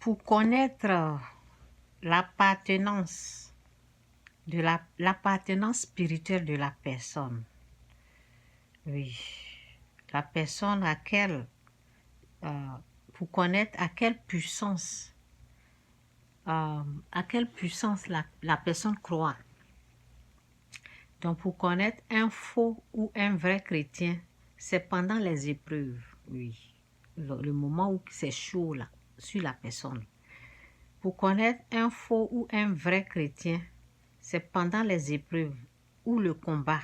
pour connaître l'appartenance l'appartenance spirituelle de la personne. Oui, la personne pour connaître à quelle puissance la personne croit. Donc, pour connaître un faux ou un vrai chrétien, c'est pendant les épreuves, oui. Le moment où c'est chaud là, sur la personne. Pour connaître un faux ou un vrai chrétien, c'est pendant les épreuves ou le combat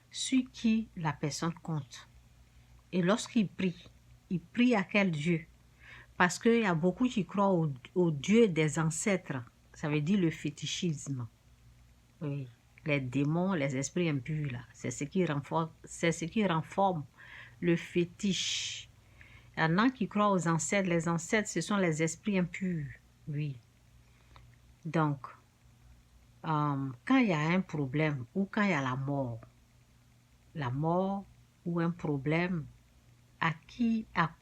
sur qui la personne compte. Et lorsqu'il prie à quel Dieu? Parce qu'il y a beaucoup qui croient au Dieu des ancêtres. Ça veut dire le fétichisme. Oui. Les démons, les esprits impurs, là. C'est ce qui renforce le fétiche. Il y en a qui croient aux ancêtres. Les ancêtres, ce sont les esprits impurs. Oui. Donc, quand il y a un problème ou quand il y a la mort ou un problème, à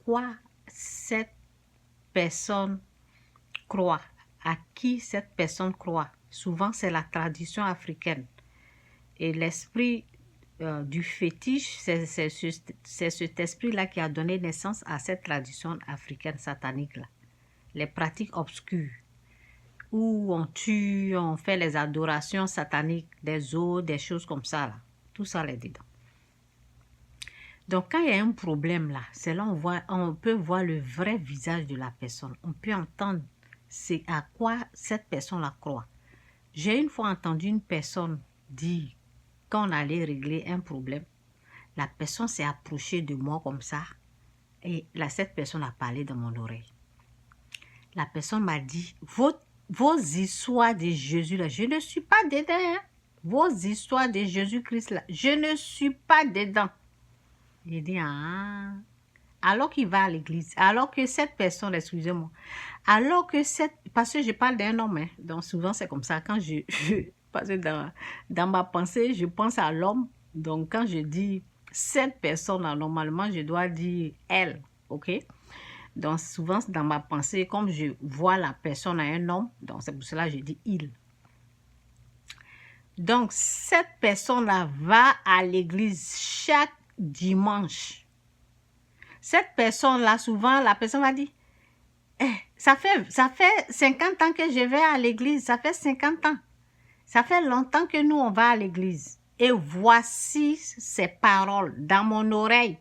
quoi cette personne croit, à qui cette personne croit. Souvent, c'est la tradition africaine. Et l'esprit du fétiche, c'est cet esprit-là qui a donné naissance à cette tradition africaine satanique-là. Les pratiques obscures, où on tue, on fait les adorations sataniques, des os, des choses comme ça, là. Tout ça là-dedans. Donc, quand il y a un problème là, c'est là on peut voir le vrai visage de la personne. On peut entendre c'est à quoi cette personne-là croit. J'ai une fois entendu une personne dire, quand on allait régler un problème, la personne s'est approchée de moi comme ça et cette personne a parlé dans mon oreille. La personne m'a dit, vos histoires de Jésus là, je ne suis pas dedans. Hein? Vos histoires de Jésus-Christ là, je ne suis pas dedans. J'ai dit, ah. Alors qu'il va à l'église, alors que cette personne, excusez-moi, parce que je parle d'un homme, hein, donc souvent c'est comme ça, quand parce que dans ma pensée, je pense à l'homme, donc quand je dis cette personne, normalement, je dois dire elle, ok? Donc souvent dans ma pensée, comme je vois la personne à un homme, donc c'est pour cela que je dis il. Donc cette personne-là va à l'église chaque dimanche. Cette personne-là, souvent, la personne va dire, ça fait 50 ans que je vais à l'église, ça fait 50 ans. Ça fait longtemps que nous, on va à l'église. Et voici ces paroles dans mon oreille.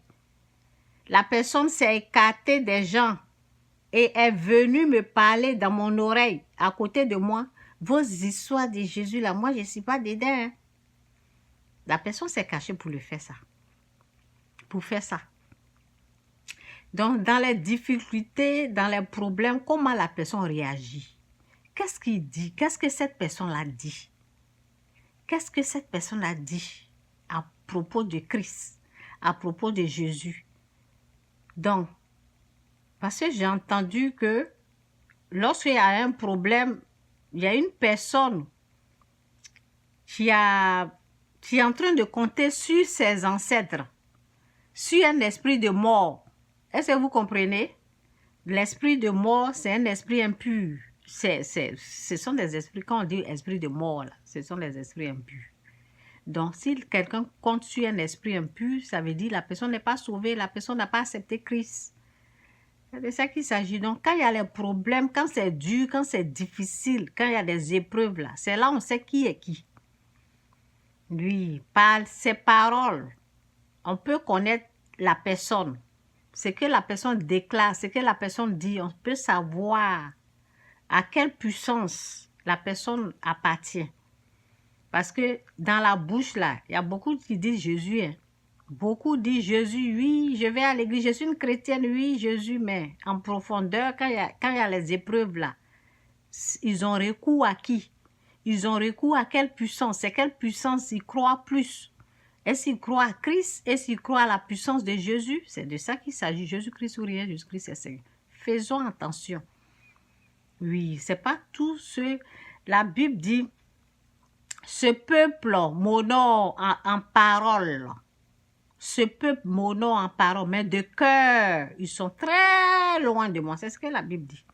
La personne s'est écartée des gens et est venue me parler dans mon oreille, à côté de moi. Vos histoires de Jésus, là, moi, je ne suis pas dedans. Hein. La personne s'est cachée pour faire ça. Pour faire ça. Donc, dans les difficultés, dans les problèmes, comment la personne réagit? Qu'est-ce qu'il dit? Qu'est-ce que cette personne a dit? Qu'est-ce que cette personne a dit à propos de Christ, à propos de Jésus? Donc, parce que j'ai entendu que lorsqu'il y a un problème, il y a une personne qui est en train de compter sur ses ancêtres, sur un esprit de mort. Est-ce que vous comprenez? L'esprit de mort, c'est un esprit impur. Ce sont des esprits, quand on dit esprit de mort, là, ce sont des esprits impurs. Donc, si quelqu'un compte sur un esprit impur, ça veut dire que la personne n'est pas sauvée, la personne n'a pas accepté Christ. C'est de ça qu'il s'agit. Donc, quand il y a les problèmes, quand c'est dur, quand c'est difficile, quand il y a des épreuves, là, c'est là on sait qui est qui. Lui, par ses paroles, on peut connaître la personne. Ce que la personne déclare, ce que la personne dit, on peut savoir à quelle puissance la personne appartient. Parce que dans la bouche, là, il y a beaucoup qui disent Jésus. Hein. Beaucoup disent Jésus, oui, je vais à l'église, je suis une chrétienne, oui, Jésus, mais en profondeur, quand il y a les épreuves, là, ils ont recours à qui? Ils ont recours à quelle puissance? C'est quelle puissance ils croient plus? Est-ce qu'ils croient à Christ? Est-ce qu'ils croient à la puissance de Jésus? C'est de ça qu'il s'agit. Jésus-Christ ou rien, Jésus-Christ est Seigneur. Faisons attention. Oui, c'est pas tout ce... La Bible dit, ce peuple m'honore en parole. Ce peuple m'honore en parole, mais de cœur, ils sont très loin de moi. C'est ce que la Bible dit.